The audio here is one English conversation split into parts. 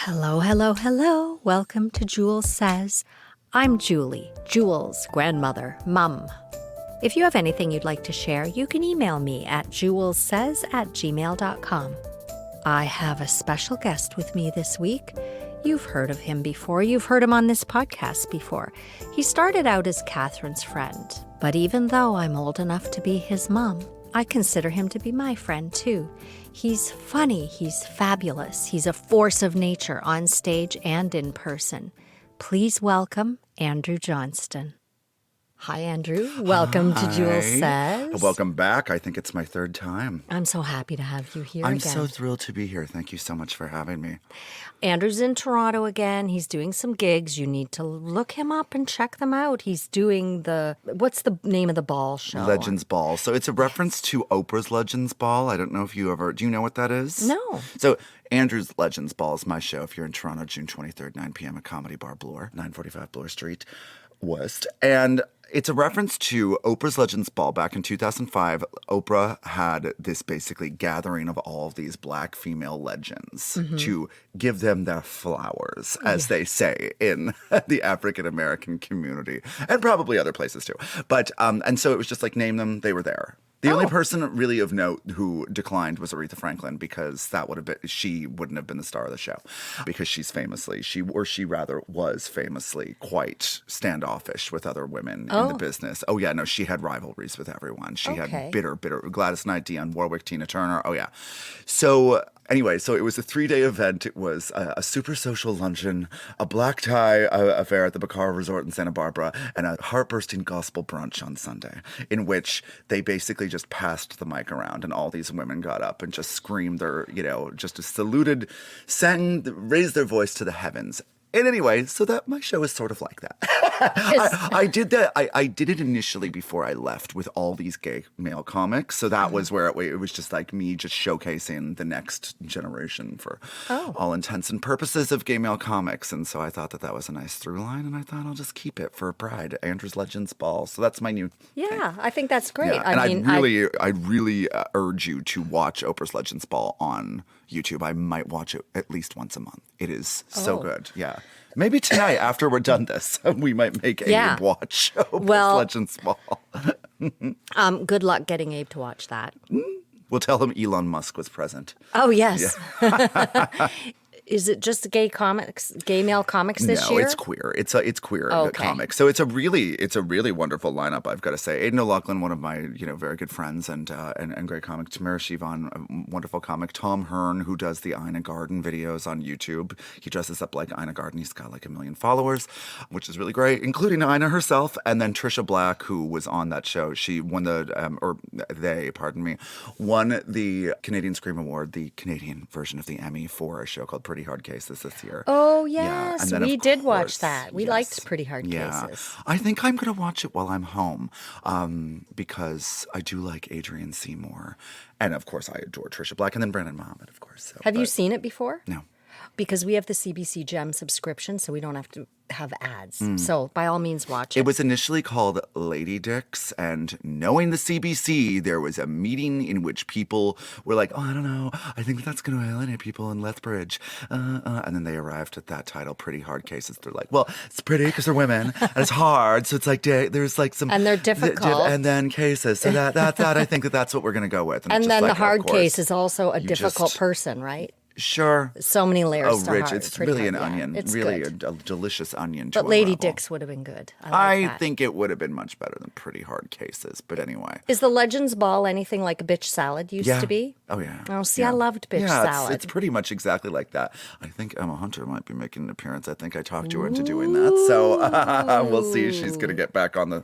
Hello, hello, hello. Welcome to Jules Says. I'm Julie, Jules' grandmother, mum. If you have anything you'd like to share, you can email me at julessays@gmail.com. I have a special guest with me this week. You've heard of him before. You've heard him on this podcast before. He started out as Catherine's friend, but even though I'm old enough to be his mum, I consider him to be my friend too. He's funny, he's fabulous, he's a force of nature on stage and in person. Please welcome Andrew Johnston. Hi, Andrew. Welcome to Jules Says. Welcome back. I think it's my third time. I'm so happy to have you here I'm again. so thrilled to be here. Thank you so much for having me. Andrew's in Toronto again. He's doing some gigs. You need to look him up and check them out. He's doing what's the name of the ball show? Legends Ball. So it's a reference to Oprah's Legends Ball. I don't know if do you know what that is? No. So Andrew's Legends Ball is my show. If you're in Toronto, June 23rd, 9 p.m. at Comedy Bar Bloor, 945 Bloor Street West. And it's a reference to Oprah's Legends Ball. Back in 2005, Oprah had this basically gathering of all of these black female legends to give them their flowers, as they say in the African-American community, and probably other places too. But, and so it was just like, name them, they were there. The only person really of note who declined was Aretha Franklin, because she wouldn't have been the star of the show, because she was famously quite standoffish with other women in the business. Oh yeah, no, she had rivalries with everyone. She had bitter Gladys Knight, Dionne Warwick, Tina Turner. Oh yeah. So anyway, so it was a 3-day event. It was a super social luncheon, a black tie affair at the Bacara Resort in Santa Barbara, and a heart-bursting gospel brunch on Sunday, in which they basically just passed the mic around, and all these women got up and just screamed just saluted, raised their voice to the heavens. And anyway, so that my show is sort of like that. I did that. I did it initially before I left with all these gay male comics. So that was where it was just like me just showcasing the next generation for all intents and purposes of gay male comics. And so I thought that was a nice through line, and I thought I'll just keep it for Pride, Andrew's Legends Ball. So that's my new thing. I think that's great. Yeah. I really urge you to watch Oprah's Legends Ball on YouTube. I might watch it at least once a month. It is so good. Yeah. Maybe tonight, after we're done this, we might make Abe watch Oprah's Legends Ball. Good luck getting Abe to watch that. We'll tell him Elon Musk was present. Oh, yes. Yeah. Is it just gay male comics this year? No, it's queer. It's queer comics. So it's a really wonderful lineup, I've got to say. Aidan O'Loughlin, one of my very good friends and great comic. Tamara Shivan, a wonderful comic. Tom Hearn, who does the Ina Garden videos on YouTube. He dresses up like Ina Garden. He's got like 1 million followers, which is really great, including Ina herself. And then Trisha Black, who was on that show. She won won the Canadian Scream Award, the Canadian version of the Emmy, for a show called Pretty Hard Cases this year. Oh, yes. We did watch that. We liked Pretty Hard Cases. I think I'm going to watch it while I'm home, because I do like Adrienne Seymour. And, of course, I adore Trisha Black, and then Brandon Muhammad, of course. Have you seen it before? No. Because we have the CBC Gem subscription, so we don't have to have ads. So by all means, watch it. It was initially called Lady Dicks, and knowing the CBC, there was a meeting in which people were like, I don't know, I think that's going to alienate people in Lethbridge. And then they arrived at that title, Pretty Hard Cases. They're like, well, it's pretty because they're women, and it's hard, so it's like there's like some... And they're difficult. And then cases. So that I think that's what we're going to go with. And then the hard case is also a difficult person, right? Sure. So many layers to Rich, hard. it's really an onion. It's really good. a delicious onion to But Lady unravel. Dicks would have been good. I think it would have been much better than Pretty Hard Cases. But anyway. Is the Legends Ball anything like a bitch salad used to be? Oh, yeah. Oh, see, I loved bitch salad. It's pretty much exactly like that. I think Emma Hunter might be making an appearance. I think I talked her into doing that. So we'll see if she's going to get back on the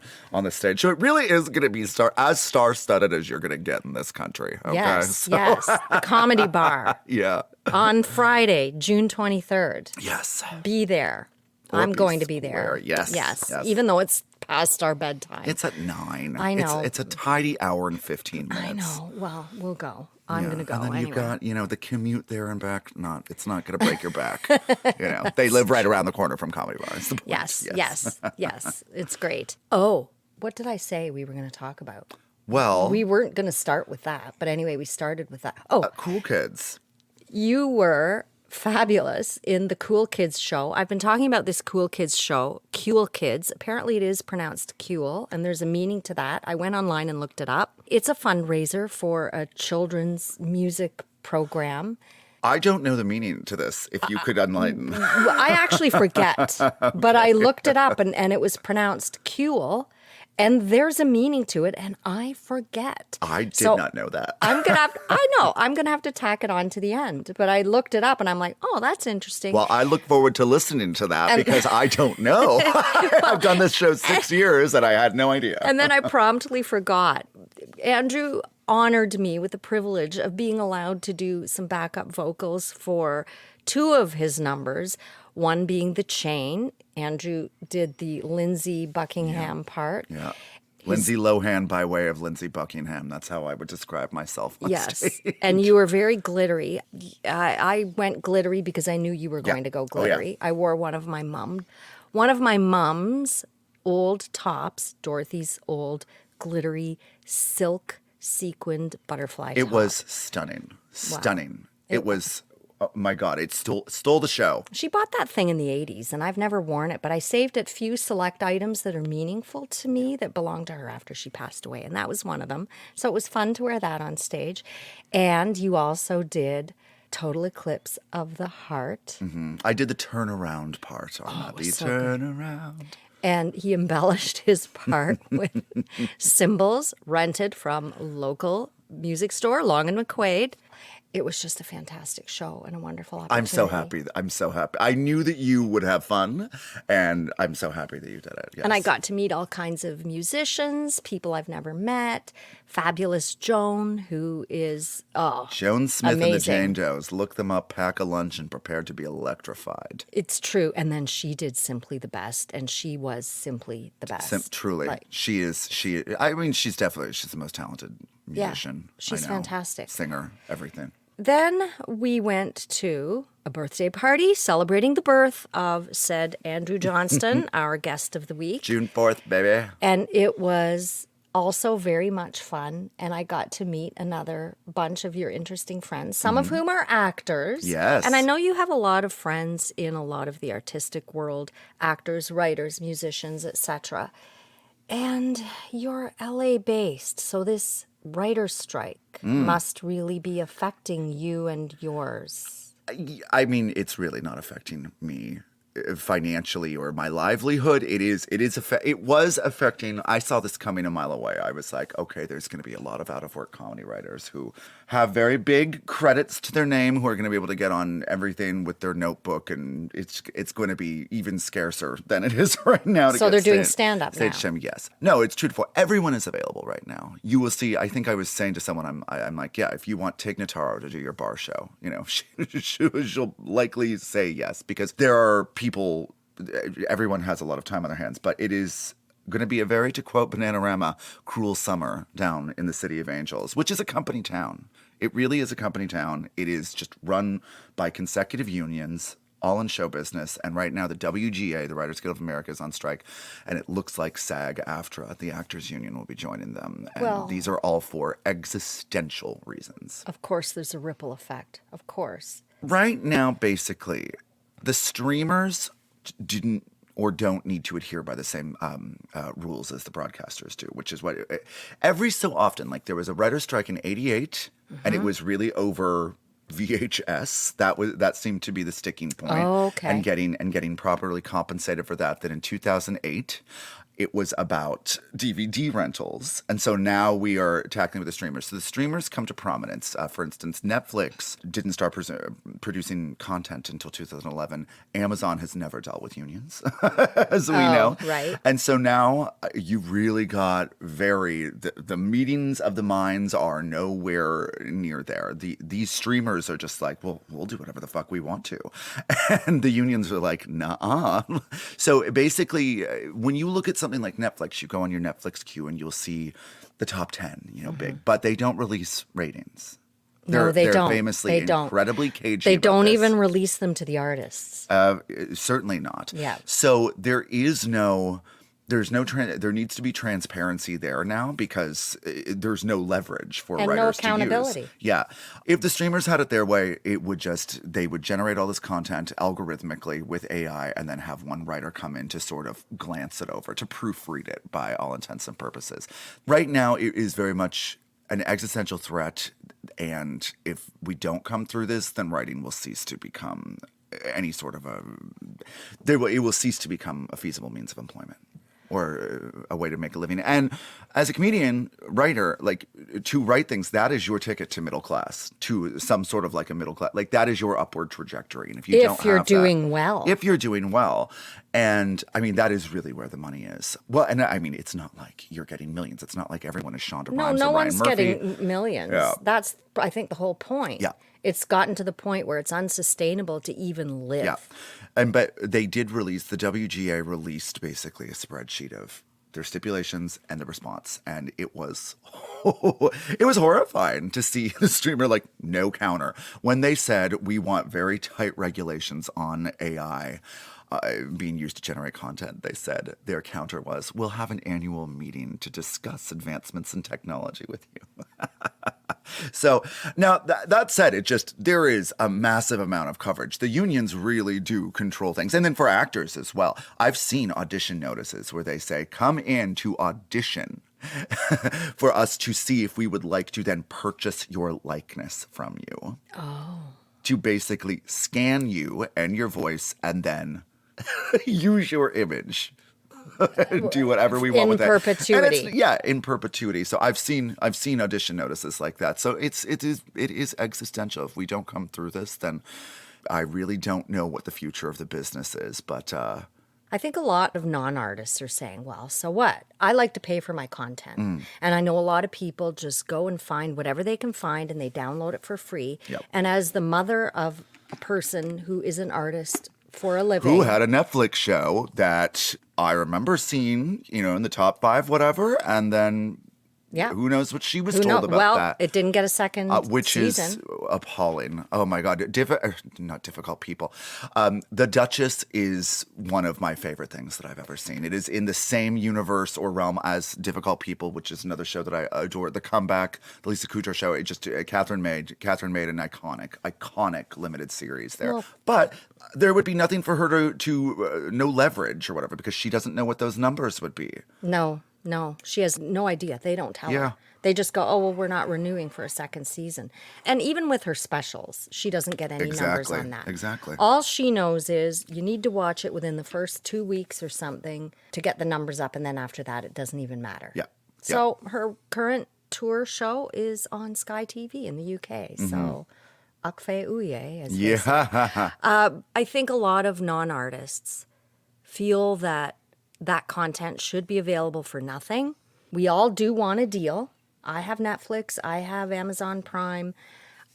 stage. So it really is going to be as star-studded as you're going to get in this country. Okay? Yes. The Comedy Bar. Yeah. On Friday, June 23rd. Yes. Be there. I'm going to be there. Yes. Even though it's past our bedtime. It's at 9. I know. It's a tidy hour and 15 minutes. I know. Well, we'll go. I'm going to go. And then anyway. you've got, the commute there and back. It's not going to break your back. They live right around the corner from Comedy Bar. That's the point. Yes. It's great. Oh, what did I say we were going to talk about? Well, we weren't going to start with that. But anyway, we started with that. Oh, Cool Kids. You were fabulous in the Cool Kids show. I've been talking about this Cool Kids show, Cool Kids. Apparently it is pronounced Cool, and there's a meaning to that. I went online and looked it up. It's a fundraiser for a children's music program. I don't know the meaning to this, if you could enlighten. Well, I actually forget, but I looked it up, and it was pronounced Cool. And there's a meaning to it, and I forget. I did not know that. I'm gonna have to tack it on to the end. But I looked it up, and I'm like, oh, that's interesting. Well, I look forward to listening to that because I don't know. I've done this show 6 years, and I had no idea. And then I promptly forgot. Andrew honored me with the privilege of being allowed to do some backup vocals for 2 of his numbers, one being The Chain. Andrew did the Lindsay Buckingham part. Yeah. Lindsay Lohan by way of Lindsay Buckingham. That's how I would describe myself on stage. And you were very glittery. I went glittery because I knew you were going to go glittery. I wore one of my mom's old tops, Dorothy's old glittery silk sequined butterfly top. It was stunning. Stunning. Wow. It was... Oh my God, it stole the show. She bought that thing in the 80s, and I've never worn it, but I saved a few select items that are meaningful to me that belonged to her after she passed away, and that was one of them. So it was fun to wear that on stage. And you also did Total Eclipse of the Heart. Mm-hmm. I did the turnaround part on that. The so turnaround. Good. And he embellished his part with cymbals rented from local music store, Long and McQuaid. It was just a fantastic show and a wonderful opportunity. I'm so happy. I knew that you would have fun, and I'm so happy that you did it. Yes. And I got to meet all kinds of musicians, people I've never met. Fabulous Joan, who is, Joan Smith amazing. And the Jane Does. Look them up, pack a lunch, and prepare to be electrified. It's true. And then she did Simply the Best, and she was simply the best. Truly. Like, she's the most talented musician. Yeah, she's fantastic. Singer, everything. Then we went to a birthday party celebrating the birth of said Andrew Johnston, our guest of the week. June 4th, baby. And it was also very much fun. And I got to meet another bunch of your interesting friends, some of whom are actors. Yes. And I know you have a lot of friends in a lot of the artistic world, actors, writers, musicians, etc. And you're LA-based, so this writer's strike must really be affecting you and yours. I mean, it's really not affecting me financially or my livelihood. It was affecting. I saw this coming a mile away. I was like, okay, there's going to be a lot of out-of-work comedy writers who have very big credits to their name, who are going to be able to get on everything with their notebook, and it's going to be even scarcer than it is right now. So they're doing stand-up now. Stage time, yes. No, it's truthful. Everyone is available right now. You will see. I think I was saying to someone, I'm like, yeah, if you want Tig Notaro to do your bar show, she'll likely say yes, because there are people. Everyone has a lot of time on their hands, but it is going to be a very, to quote Bananarama, cruel summer down in the City of Angels, which is a company town. It really is a company town. It is just run by consecutive unions, all in show business. And right now the WGA, the Writers Guild of America, is on strike. And it looks like SAG-AFTRA, the Actors Union, will be joining them. And these are all for existential reasons. Of course, there's a ripple effect. Of course. Right now, basically, the streamers didn't or don't need to adhere by the same rules as the broadcasters do, which is what every so often, like there was a writer's strike in '88, and it was really over VHS. That seemed to be the sticking point. Oh, okay. And getting properly compensated for that. Then in 2008, it was about DVD rentals. And so now we are tackling with the streamers. So the streamers come to prominence. For instance, Netflix didn't start producing content until 2011. Amazon has never dealt with unions, as we know. Right. And so now you've really got the meetings of the minds are nowhere near there. These streamers are just like, well, we'll do whatever the fuck we want to. And the unions are like, nah. So basically, when you look at something like Netflix, you go on your Netflix queue and you'll see the top 10, big, but they don't release ratings. They're famously incredibly cagey. They don't even release them to the artists. Certainly not. Yeah. So there is no There needs to be transparency there now because there's no leverage for and writers no to accountability. use. Yeah. If the streamers had it their way, they would generate all this content algorithmically with AI and then have one writer come in to sort of glance it over, to proofread it by all intents and purposes. Right now, it is very much an existential threat, and if we don't come through this, then writing will cease to become any sort of it will cease to become a feasible means of employment or a way to make a living. And as a comedian, writer, like, to write things, that is your ticket to middle class, to some sort of like a middle class. Like, that is your upward trajectory. And if you don't you're have doing that, well. If you're doing well. And I mean, that is really where the money is. Well, and I mean, it's not like you're getting millions. It's not like everyone is Shonda Rhimes No or Ryan one's Murphy. getting millions. Yeah. That's, I think, the whole point. Yeah. It's gotten to the point where it's unsustainable to even live. Yeah. But they did release, the WGA released basically a spreadsheet of their stipulations and the response. And it was horrifying to see the streamer like, no counter. When they said, we want very tight regulations on AI being used to generate content, they said their counter was, we'll have an annual meeting to discuss advancements in technology with you. So now that said, there is a massive amount of coverage. The unions really do control things. And then for actors as well. I've seen audition notices where they say, come in to audition for us to see if we would like to then purchase your likeness from you. Oh. To basically scan you and your voice and then use your image. Do whatever we want with it. In perpetuity. In perpetuity. So I've seen audition notices like that. So it is existential. If we don't come through this, then I really don't know what the future of the business is. But I think a lot of non-artists are saying, well, so what? I like to pay for my content. And I know a lot of people just go and find whatever they can find and they download it for free. Yep. And as the mother of a person who is an artist for a living. Who had a Netflix show that I remember seeing, in the top 5, whatever, and then who knows what she was told about that. It didn't get a second which season. Is appalling. Oh my God. Not difficult people. The Duchess is one of my favorite things that I've ever seen. It is in the same universe or realm as Difficult People, which is another show that I adore. The Comeback, the Lisa Kudrow show. Catherine made an iconic limited series there. Well, but there would be nothing for her to no leverage or whatever, because she doesn't know what those numbers would be. No, she has no idea. They don't tell her. They just go, oh, well, we're not renewing for a second season. And even with her specials, she doesn't get any numbers on that. Exactly. All she knows is you need to watch it within the first 2 weeks or something to get the numbers up. And then after that, it doesn't even matter. Yeah. So her current tour show is on Sky TV in the UK. So akfe uye, as they say. I think a lot of non-artists feel that content should be available for nothing. We all do want a deal. I have Netflix. I have Amazon Prime.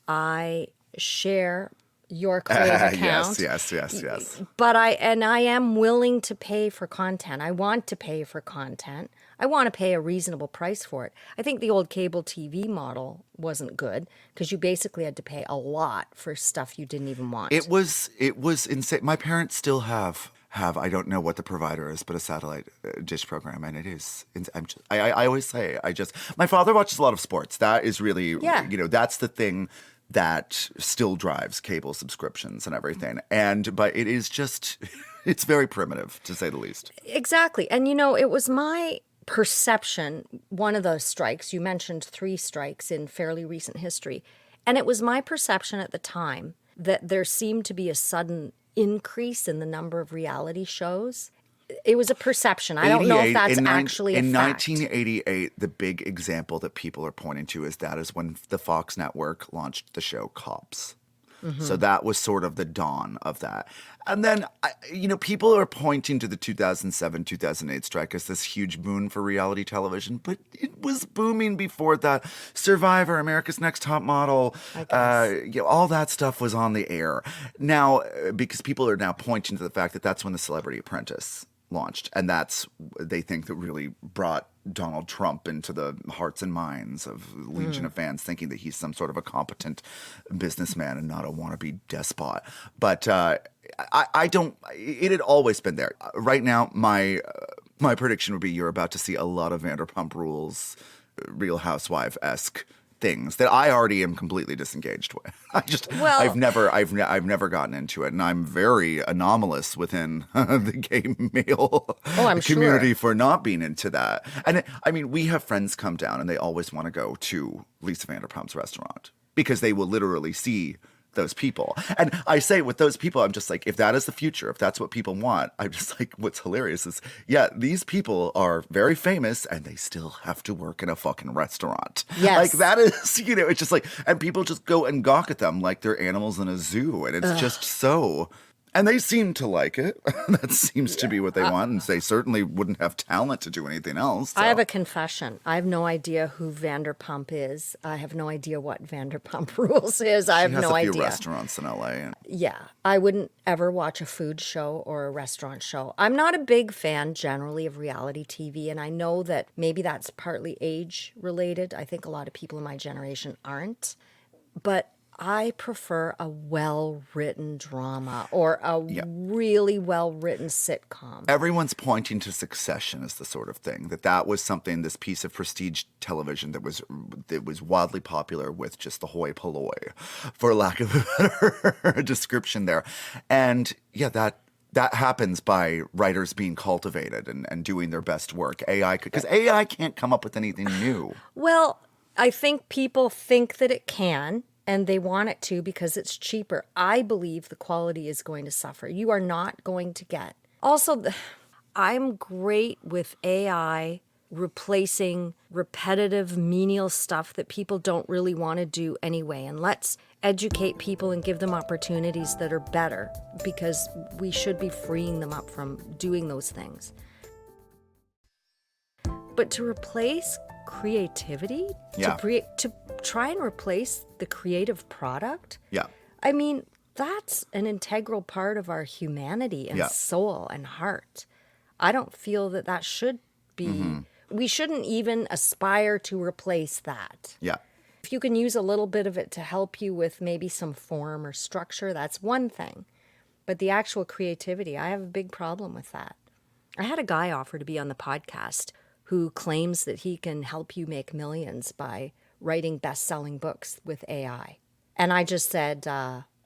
I share your Crave account. Yes. But I am willing to pay for content. I want to pay for content. I want to pay a reasonable price for it. I think the old cable TV model wasn't good because you basically had to pay a lot for stuff you didn't even want. It was insane. My parents still have I don't know what the provider is, but a satellite dish program, and it is. I always say my father watches a lot of sports. That is really that's the thing that still drives cable subscriptions and everything. But it is just it's very primitive, to say the least. Exactly, and it was my perception. One of those strikes, you mentioned 3 strikes in fairly recent history, and it was my perception at the time that there seemed to be a sudden increase in the number of reality shows. It was a perception. I don't know if that's actually a fact. In 1988, the big example that people are pointing to is when the Fox network launched the show Cops. So that was sort of the dawn of that. And then, people are pointing to the 2007-2008 strike as this huge boon for reality television, but it was booming before that. Survivor, America's Next Top Model, all that stuff was on the air. Now, because people are now pointing to the fact that that's when The Celebrity Apprentice launched, and they think that really brought Donald Trump into the hearts and minds of legion of fans, thinking that he's some sort of a competent businessman and not a wannabe despot. But I don't. It had always been there. Right now, my My prediction would be you're about to see a lot of Vanderpump Rules, Real Housewife-esque things that I already am completely disengaged with. I've never gotten into it, and I'm very anomalous within the gay male community for not being into that. And I mean, we have friends come down, and they always want to go to Lisa Vanderpump's restaurant because they will literally see those people. And I say with those people, I'm just like, if that is the future, if that's what people want, I'm just like, what's hilarious is, yeah, these people are very famous and they still have to work in a fucking restaurant. Yes. Like that is, it's just like, and people just go and gawk at them like they're animals in a zoo. And it's just so... And they seem to like it. That seems to be what they want. And they certainly wouldn't have talent to do anything else. So. I have a confession. I have no idea who Vanderpump is. I have no idea what Vanderpump Rules is. I have no idea. She has a few restaurants in LA. Yeah. I wouldn't ever watch a food show or a restaurant show. I'm not a big fan generally of reality TV. And I know that maybe that's partly age related. I think a lot of people in my generation aren't. But I prefer a well-written drama or a really well-written sitcom. Everyone's pointing to Succession as the sort of thing that was something, this piece of prestige television that was wildly popular with just the hoi polloi, for lack of a better description there. And yeah, that happens by writers being cultivated and doing their best work. Because AI can't come up with anything new. Well, I think people think that it can. And they want it to because it's cheaper. I believe the quality is going to suffer. You are not going to get. Also, I'm great with AI replacing repetitive, menial stuff that people don't really want to do anyway. And let's educate people and give them opportunities that are better because we should be freeing them up from doing those things. But to replace creativity, to try and replace the creative product, I mean, that's an integral part of our humanity and soul and heart. I don't feel that should be, we shouldn't even aspire to replace that. Yeah. If you can use a little bit of it to help you with maybe some form or structure, that's one thing. But the actual creativity, I have a big problem with that. I had a guy offer to be on the podcast who claims that he can help you make millions by writing best-selling books with AI. And I just said,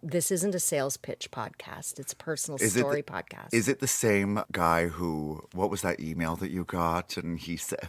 this isn't a sales pitch podcast. It's a personal story podcast. Is it the same guy what was that email that you got? And he said,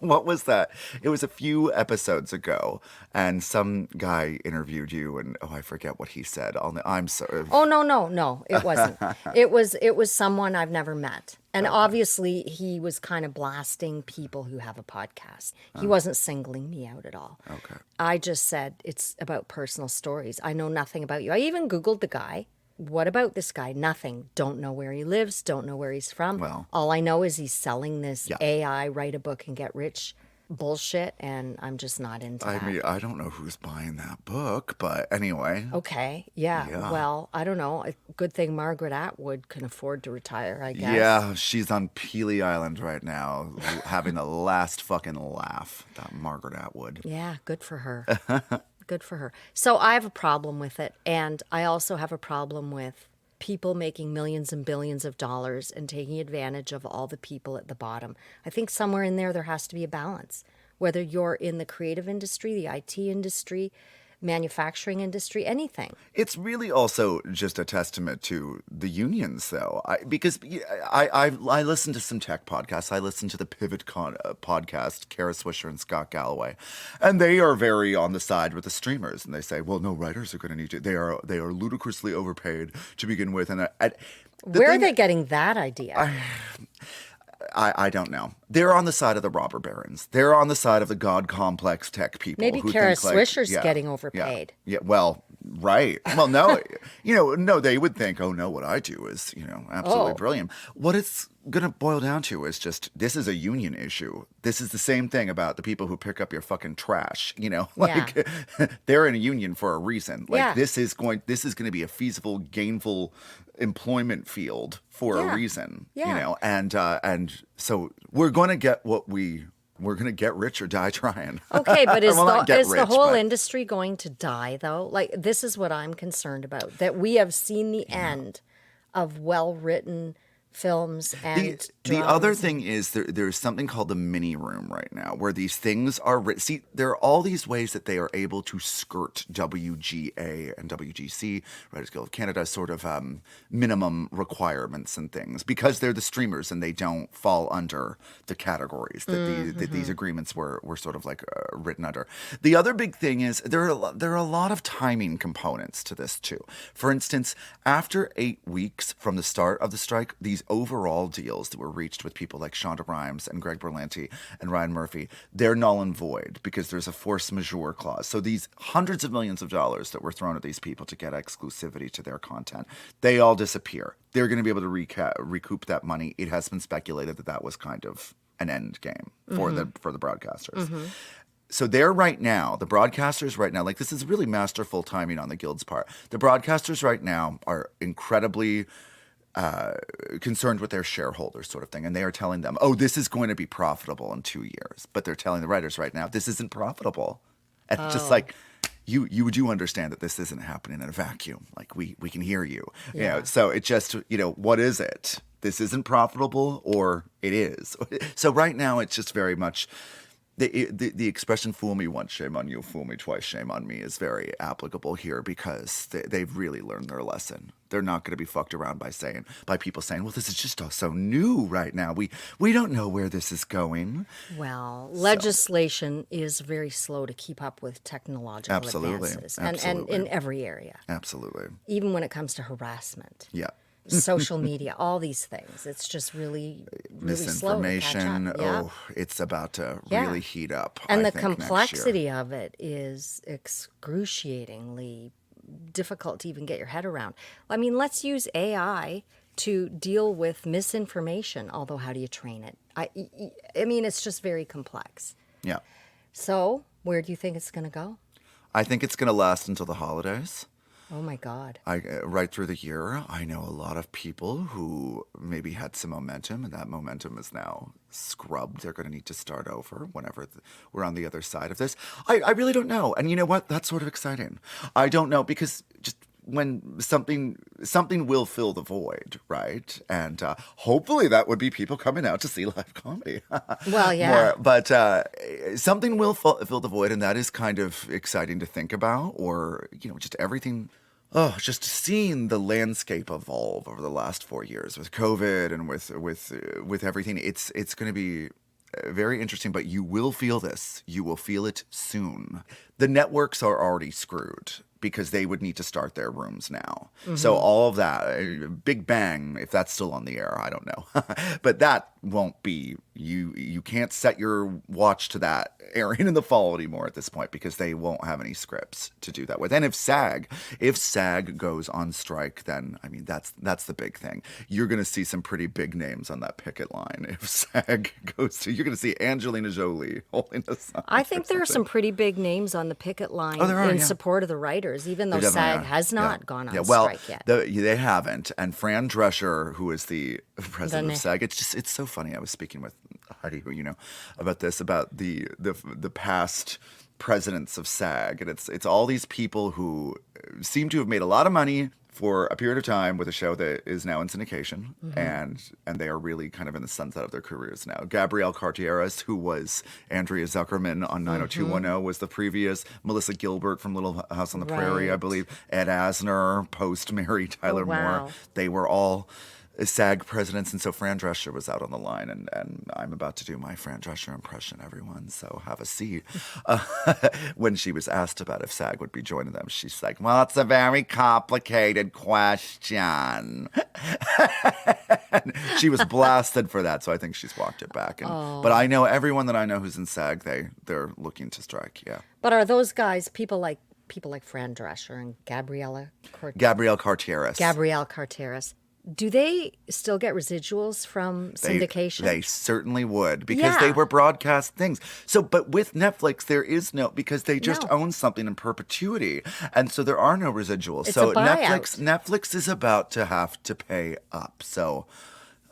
what was that? It was a few episodes ago. And some guy interviewed you and, I forget what he said. I'm sorry. Oh, no, it wasn't. It was someone I've never met. And obviously he was kind of blasting people who have a podcast. He wasn't singling me out at all. Okay. I just said, it's about personal stories. I know nothing about you. I even Googled the guy. What about this guy? Nothing. Don't know where he lives. Don't know where he's from. Well, all I know is he's selling this AI, write a book and get rich bullshit, and I'm just not into that. I mean, I don't know who's buying that book, but anyway. Okay, yeah. Well, I don't know. A good thing Margaret Atwood can afford to retire, I guess. Yeah, she's on Peely Island right now, having the last fucking laugh, that Margaret Atwood. Yeah, good for her. Good for her. So I have a problem with it, and I also have a problem with people making millions and billions of dollars and taking advantage of all the people at the bottom. I think somewhere in there has to be a balance. Whether you're in the creative industry, the IT industry, manufacturing industry, anything. It's really also just a testament to the unions, though, because I listen to some tech podcasts. I listen to the Pivot podcast, Kara Swisher and Scott Galloway, and they are very on the side with the streamers, and they say, well, no, writers are going to need to. They are ludicrously overpaid to begin with, and where are they getting that idea? I don't know. They're on the side of the robber barons. They're on the side of the God complex tech people. Maybe Kara Swisher's getting overpaid. Yeah, well, right. Well, no, no, they would think, oh, no, what I do is, absolutely brilliant. What it's going to boil down to is just, this is a union issue. This is the same thing about the people who pick up your fucking trash, they're in a union for a reason. This is going to be a feasible, gainful employment field for a reason, and so we're going to get we're going to get rich or die trying. Okay, but is the whole industry going to die, though? Like, this is what I'm concerned about, that we have seen the end of well-written films and The dramas. other thing is there's something called the mini room right now where these things are see, there are all these ways that they are able to skirt WGA and WGC, Writers Guild of Canada, sort of minimum requirements and things because they're the streamers and they don't fall under the categories that these agreements were sort of like written under. The other big thing is there are a lot of timing components to this too. For instance, after 8 weeks from the start of the strike, these overall deals that were reached with people like Shonda Rhimes and Greg Berlanti and Ryan Murphy, they're null and void because there's a force majeure clause. So these hundreds of millions of dollars that were thrown at these people to get exclusivity to their content, they all disappear. They're going to be able to recoup that money. It has been speculated that was kind of an end game for the broadcasters. So they're right now, the broadcasters right now, like this is really masterful timing on the Guild's part. The broadcasters right now are incredibly concerned with their shareholders sort of thing. And they are telling them, oh, this is going to be profitable in 2 years. But they're telling the writers right now, this isn't profitable. And it's just like, you do understand that this isn't happening in a vacuum. Like we can hear you. Yeah. You know, so it just, what is it? This isn't profitable or it is. So right now it's just very much the expression "fool me once, shame on you; fool me twice, shame on me" is very applicable here because they've really learned their lesson. They're not going to be fucked around by people saying, "Well, this is just all so new right now. We don't know where this is going." Well, legislation is very slow to keep up with technological advances, and in every area. Absolutely. Even when it comes to harassment. Yeah. Social media, all these things. It's just really slow to catch up. Yeah. Oh, it's about to really heat up. And I the think, complexity of it is excruciatingly difficult to even get your head around. I mean, let's use AI to deal with misinformation, although how do you train it? I mean, it's just very complex. Yeah. So, where do you think it's going to go? I think it's going to last until the holidays. Oh my God. Right through the year, I know a lot of people who maybe had some momentum, and that momentum is now scrubbed. They're going to need to start over whenever we're on the other side of this. I really don't know. And you know what? That's sort of exciting. I don't know because just when something will fill the void, right? And hopefully that would be people coming out to see live comedy. Well, yeah. But something will fill the void, and that is kind of exciting to think about, or, just everything. Oh, just seeing the landscape evolve over the last 4 years with COVID and with everything, it's going to be very interesting, but you will feel this. You will feel it soon. The networks are already screwed because they would need to start their rooms now. Mm-hmm. So all of that, Big Bang, if that's still on the air, I don't know. But that won't be, you can't set your watch to that airing in the fall anymore at this point because they won't have any scripts to do that with. And if SAG goes on strike, then, I mean, that's the big thing. You're going to see some pretty big names on that picket line. If SAG goes to, you're going to see Angelina Jolie holding a sign. I think there are some pretty big names on the picket line in support of the writers, even though SAG has not gone on strike yet. They haven't. And Fran Drescher, who is the president of SAG, it's so funny. I was speaking with Heidi, who about this, about the past presidents of SAG, and it's all these people who seem to have made a lot of money for a period of time with a show that is now in syndication, mm-hmm. and they are really kind of in the sunset of their careers now. Gabrielle Cartieras, who was Andrea Zuckerman on 90210, mm-hmm. was the previous. Melissa Gilbert from Little House on the Prairie, I believe. Ed Asner, post Mary Tyler Moore. They were all SAG presidents, and so Fran Drescher was out on the line, and I'm about to do my Fran Drescher impression, everyone, so have a seat. When she was asked about if SAG would be joining them, she's like, well, it's a very complicated question. She was blasted for that, so I think she's walked it back. But I know everyone that I know who's in SAG, they're looking to strike, yeah. But are those guys people like Fran Drescher and Gabrielle Cartieras? Do they still get residuals from syndication? They certainly would, because they were broadcast things. So, but with Netflix, there is because they just own something in perpetuity. And so there are no residuals. It's so a buyout. Netflix is about to have to pay up. So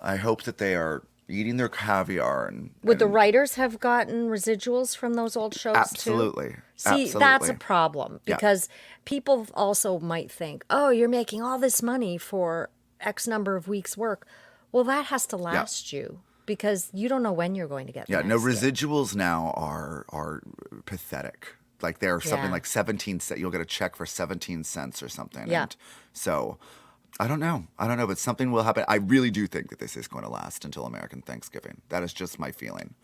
I hope that they are eating their caviar. Would the writers have gotten residuals from those old shows absolutely. too? See, that's a problem, because people also might think, oh, you're making all this money for X number of weeks' work. Well, that has to last you because you don't know when you're going to get the Yeah, no, next gig. residuals now are pathetic. Like they're something Yeah. like 17 cents. You'll get a check for 17 cents or something. Yeah. And so I don't know. But something will happen. I really do think that this is going to last until American Thanksgiving. That is just my feeling.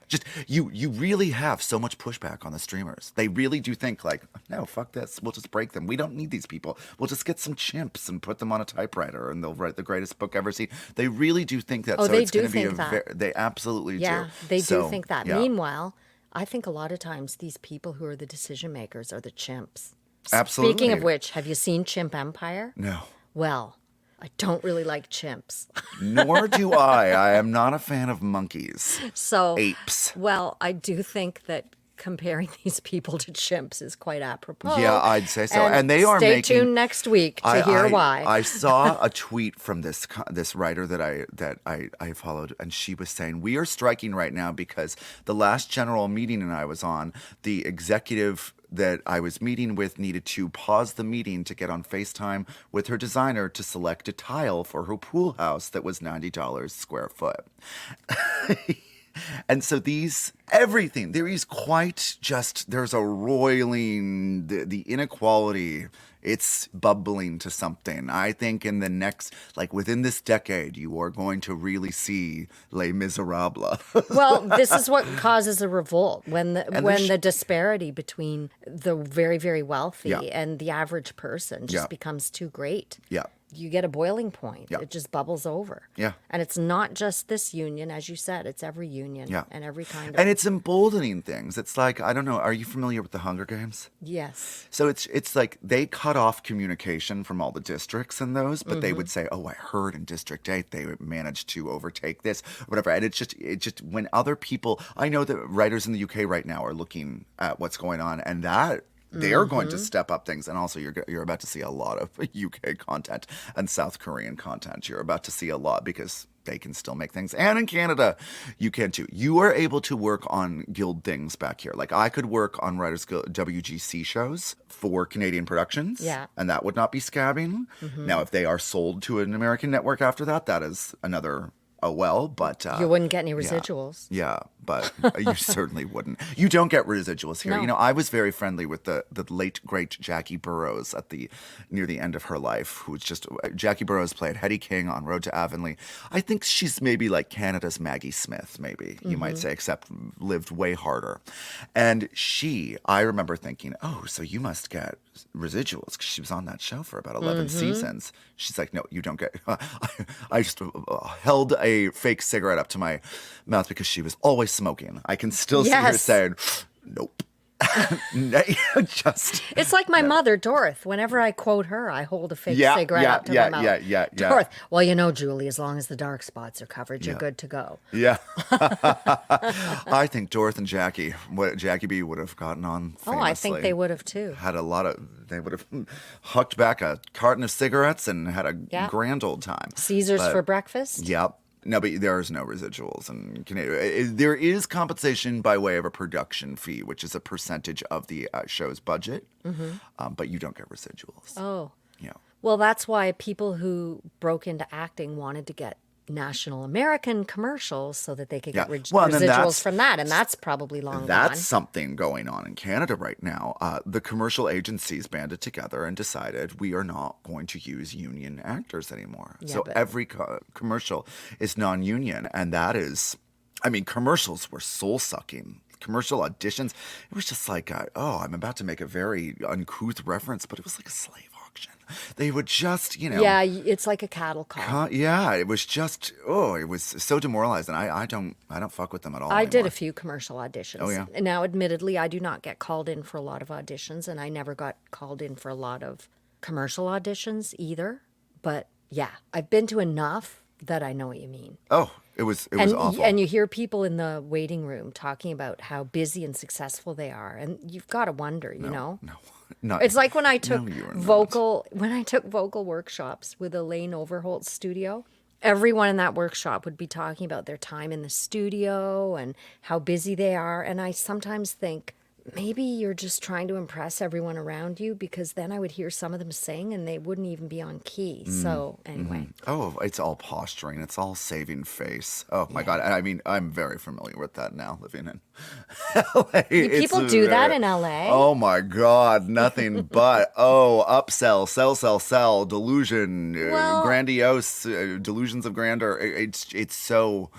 Just you really have so much pushback on the streamers. They really do think like, no, fuck this. We'll just break them. We don't need these people. We'll just get some chimps and put them on a typewriter and they'll write the greatest book ever seen. They really do think that. Oh, so they it's do going to be think that. they absolutely Yeah, do. they So, do think that. yeah. Meanwhile, I think a lot of times these people who are the decision makers are the chimps. Absolutely. Speaking of which, have you seen Chimp Empire? No. Well, I don't really like chimps. Nor do I. I am not a fan of monkeys. So, Apes. well, I do think that comparing these people to chimps is quite apropos. Yeah, I'd say so. And they are stay making. tuned next week to hear why. I saw a tweet from this writer that I followed, and she was saying, we are striking right now because the last general meeting and I was on, the executive that I was meeting with needed to pause the meeting to get on FaceTime with her designer to select a tile for her pool house that was $90 square foot. And so everything, there is there's a roiling, the inequality, it's bubbling to something. I think in the next, within this decade, you are going to really see Les Miserables. Well, this is what causes a revolt when the disparity between the very, very wealthy and the average person just becomes too great. Yeah. You get a boiling point. Yeah. It just bubbles over. Yeah. And it's not just this union, as you said. It's every union and every kind of... And it's emboldening things. It's like, I don't know, are you familiar with the Hunger Games? Yes. So it's like they cut off communication from all the districts and those, but they would say, oh, I heard in District 8 they managed to overtake this, or whatever. And it just when other people... I know that writers in the UK right now are looking at what's going on, and that... They're going to step up things. And also, you're about to see a lot of UK content and South Korean content. You're about to see a lot because they can still make things. And in Canada, you can too. You are able to work on guild things back here. Like I could work on Writers Guild WGC shows for Canadian productions. Yeah. And that would not be scabbing. Now, if they are sold to an American network after that, that is another... Oh, well, but... you wouldn't get any residuals. Yeah, but you certainly wouldn't. You don't get residuals here. No. You know, I was very friendly with the late, great Jackie Burroughs near the end of her life, who was just... Jackie Burroughs played Hetty King on Road to Avonlea. I think she's maybe like Canada's Maggie Smith, maybe, you might say, except lived way harder. And I remember thinking, oh, so you must get residuals, because she was on that show for about 11 seasons. She's like, no, you don't get... I just held a fake cigarette up to my mouth because she was always smoking. I can still see her saying, nope. Just it's like my mother, Dorothy. Whenever I quote her, I hold a fake cigarette up to my mouth. Dorothy, well, you know, Julie, as long as the dark spots are covered, you're good to go. Yeah. I think Dorothy and Jackie B would have gotten on famously. Oh, I think they would have too. They would have hucked back a carton of cigarettes and had a grand old time. Caesars for breakfast? Yep. No, but there is no residuals in Canada. There is compensation by way of a production fee, which is a percentage of the show's budget, but you don't get residuals. Oh. Yeah. Well, that's why people who broke into acting wanted to get national American commercials so that they could get residuals from that, and that's probably long gone. That's something going on in Canada right now. The commercial agencies banded together and decided we are not going to use union actors anymore. Yeah, so every commercial is non-union, and that is, I mean, commercials were soul-sucking. Commercial auditions, it was just like, I'm about to make a very uncouth reference, but it was like a slave auction. They would just, Yeah, it's like a cattle call. It was just, it was so demoralizing. I don't fuck with them at all I anymore. did a few commercial auditions. Oh, yeah? Now, admittedly, I do not get called in for a lot of auditions, and I never got called in for a lot of commercial auditions either. But, yeah, I've been to enough that I know what you mean. Oh, it was awful. And you hear people in the waiting room talking about how busy and successful they are, and you've got to wonder, you know? No. It's like when I took No, you are vocal workshops with Elaine Overholt's studio. Everyone in that workshop would be talking about their time in the studio and how busy they are, and I sometimes think maybe you're just trying to impress everyone around you, because then I would hear some of them sing and they wouldn't even be on key. So anyway. Oh, it's all posturing. It's all saving face. Oh my God. I mean, I'm very familiar with that now, living in LA. People do that in LA? Oh my God. Nothing but, upsell, sell, delusion, grandiose, delusions of grandeur. It's so...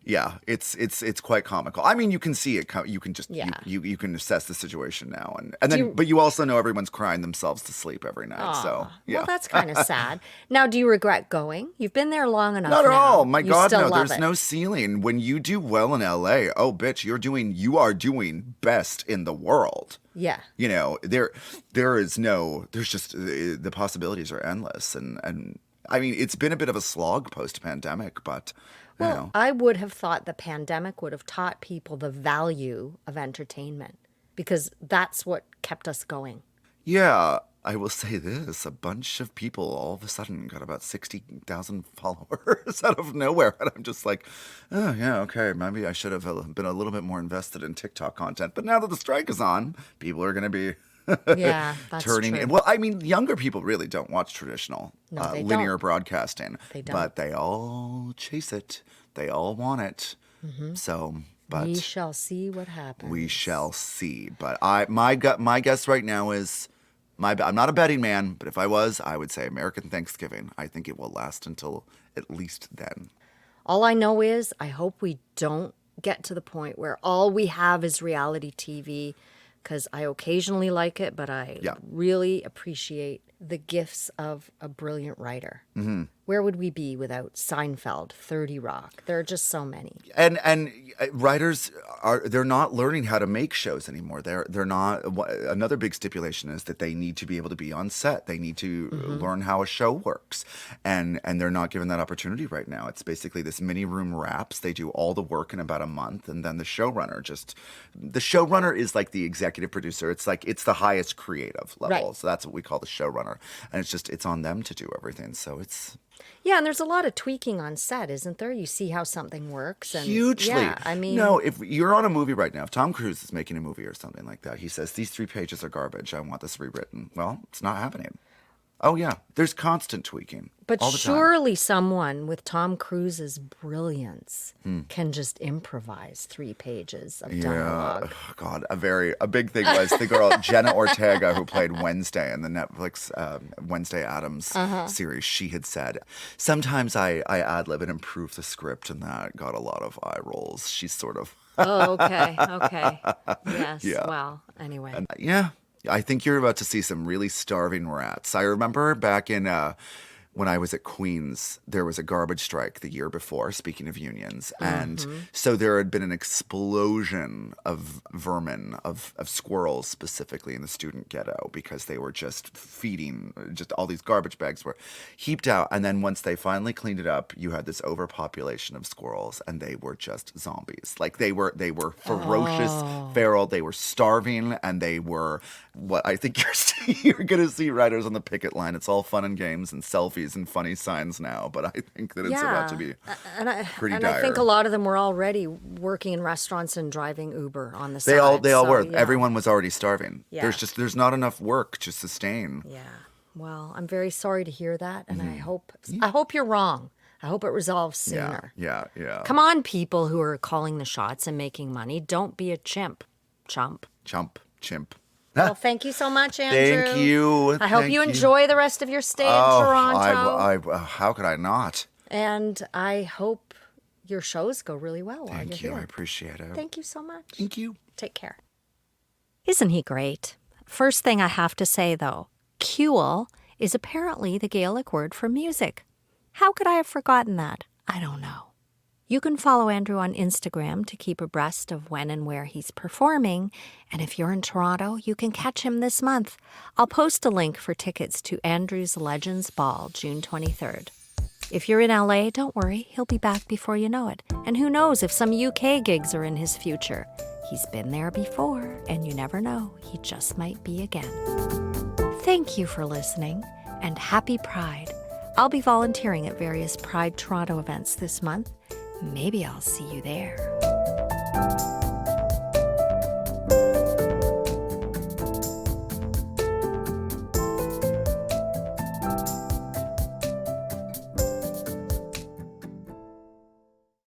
Yeah, it's quite comical. I mean, you can see it. You can just you can assess the situation now, and then but you also know everyone's crying themselves to sleep every night. So yeah, well, that's kind of sad. Now, do you regret going? You've been there long enough. Not at now. all. My You God, still no. love There's it. no ceiling when you do well in LA. Oh, bitch, you are doing best in the world. Yeah. You know, there's just the possibilities are endless, and I mean, it's been a bit of a slog post-pandemic, but. Well, I would have thought the pandemic would have taught people the value of entertainment, because that's what kept us going. Yeah, I will say this. A bunch of people all of a sudden got about 60,000 followers out of nowhere. And I'm just like, oh, yeah, okay, maybe I should have been a little bit more invested in TikTok content. But now that the strike is on, people are going to be... Yeah, that's turning true. Well, I mean, younger people really don't watch traditional they linear don't. broadcasting. They don't. But they all chase it. They all want it. So, but We shall see what happens. we shall see. But my guess right now is I'm not a betting man, but if I was, I would say American Thanksgiving. I think it will last until at least then. All I know is I hope we don't get to the point where all we have is reality TV, because I occasionally like it, but I really appreciate the gifts of a brilliant writer. Mm-hmm. Where would we be without Seinfeld, 30 Rock? There are just so many. And writers they're not learning how to make shows anymore. They're not. Another big stipulation is that they need to be able to be on set. They need to learn how a show works, and they're not given that opportunity right now. It's basically this mini room wraps. They do all the work in about a month, and then the showrunner is like the executive producer. It's like it's the highest creative level. Right. So that's what we call the showrunner, and it's on them to do everything. So it's. Yeah, and there's a lot of tweaking on set, isn't there? You see how something works. And Hugely. Yeah, I mean... No, if you're on a movie right now, if Tom Cruise is making a movie or something like that, he says, these 3 pages are garbage, I want this rewritten. Well, it's not happening. Oh, yeah. There's constant tweaking. But all the time. surely someone with Tom Cruise's brilliance can just improvise 3 pages of dialogue. Oh, God, a big thing was the girl Jenna Ortega, who played Wednesday in the Netflix Wednesday Addams series. She had said, sometimes I ad-lib and improve the script, and that got a lot of eye rolls. She's sort of... Oh, okay. Yes, Yeah. well, anyway. And, yeah. I think you're about to see some really starving rats. I remember back in when I was at Queens, there was a garbage strike the year before, speaking of unions. And so there had been an explosion of vermin, of squirrels specifically in the student ghetto, because they were just feeding, just all these garbage bags were heaped out. And then once they finally cleaned it up, you had this overpopulation of squirrels, and they were just zombies. Like they were ferocious, feral, they were starving, and they were what I think you're going to see writers on the picket line. It's all fun and games and selfies and funny signs now, but I think that it's about to be pretty dire. I think a lot of them were already working in restaurants and driving Uber on the side. They all were. Yeah. Everyone was already starving. Yeah. There's not enough work to sustain. Yeah. Well, I'm very sorry to hear that, and I hope you're wrong. I hope it resolves sooner. Yeah. Come on, people who are calling the shots and making money. Don't be a chimp. Chimp. Ah. Well, thank you so much, Andrew. Thank you. I hope you enjoy the rest of your stay in Toronto. How could I not? And I hope your shows go really well while you're Thank you. here. I appreciate it. Thank you so much. Thank you. Take care. Isn't he great? First thing I have to say, though, Cule is apparently the Gaelic word for music. How could I have forgotten that? I don't know. You can follow Andrew on Instagram to keep abreast of when and where he's performing. And if you're in Toronto, you can catch him this month. I'll post a link for tickets to Andrew's Legends Ball, June 23rd. If you're in LA, don't worry, he'll be back before you know it. And who knows if some UK gigs are in his future. He's been there before, and you never know, he just might be again. Thank you for listening, and happy Pride. I'll be volunteering at various Pride Toronto events this month. Maybe I'll see you there.